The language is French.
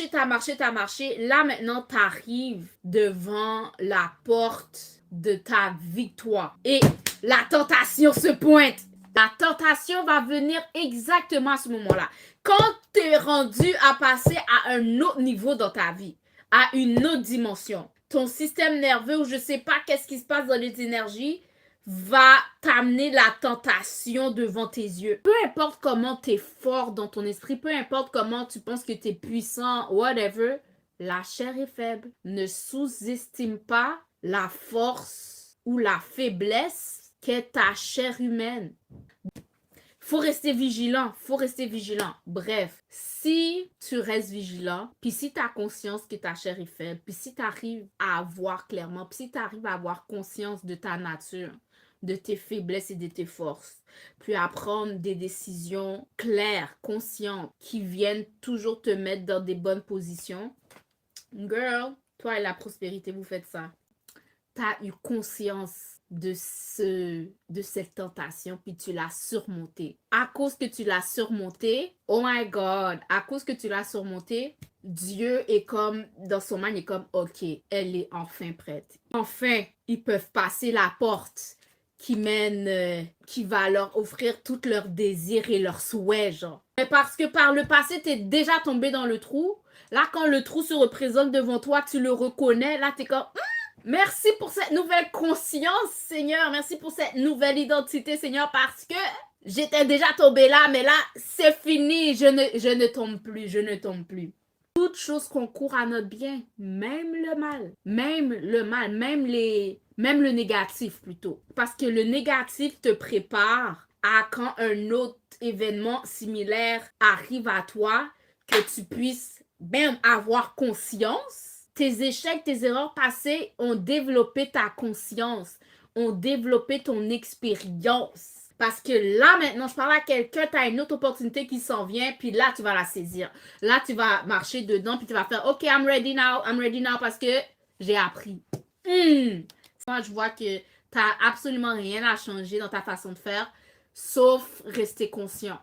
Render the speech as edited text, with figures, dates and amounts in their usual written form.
t'as marché. Là, maintenant, t'arrives devant la porte de ta victoire. Et la tentation se pointe. La tentation va venir exactement à ce moment-là. Quand tu es rendu à passer à un autre niveau dans ta vie, à une autre dimension, ton système nerveux, ou je sais pas qu'est-ce qui se passe dans les énergies, va t'amener la tentation devant tes yeux. Peu importe comment tu es fort dans ton esprit, peu importe comment tu penses que tu es puissant, whatever, la chair est faible. Ne sous-estime pas la force ou la faiblesse qu'est ta chair humaine. Faut rester vigilant. Bref, si tu restes vigilant, puis si tu as conscience que ta chair est faible, puis si tu arrives à voir clairement, puis si tu arrives à avoir conscience de ta nature, de tes faiblesses et de tes forces, puis à prendre des décisions claires, conscientes, qui viennent toujours te mettre dans des bonnes positions, girl, toi et la prospérité, vous faites ça. Tu as eu conscience de cette tentation, puis tu l'as surmontée. À cause que tu l'as surmontée, oh my God, à cause que tu l'as surmontée, Dieu est comme, dans son mind, il est comme, ok, elle est enfin prête. Enfin, ils peuvent passer la porte qui mène, qui va leur offrir tous leurs désirs et leurs souhaits, genre. Mais parce que par le passé, tu es déjà tombé dans le trou. Là, quand le trou se représente devant toi, tu le reconnais. Là, tu es comme, merci pour cette nouvelle conscience, Seigneur. Merci pour cette nouvelle identité, Seigneur, parce que j'étais déjà tombée là, mais là, c'est fini. Je ne tombe plus, je ne tombe plus. Toute chose concourt à notre bien, même le mal. Même le mal, même le négatif plutôt. Parce que le négatif te prépare à quand un autre événement similaire arrive à toi, que tu puisses même avoir conscience. Tes échecs, tes erreurs passées ont développé ta conscience, ont développé ton expérience. Parce que là, maintenant, je parle à quelqu'un, tu as une autre opportunité qui s'en vient, puis là, tu vas la saisir. Là, tu vas marcher dedans, puis tu vas faire, OK, I'm ready now, parce que j'ai appris. Moi, je vois que tu n'as absolument rien à changer dans ta façon de faire, sauf rester conscient.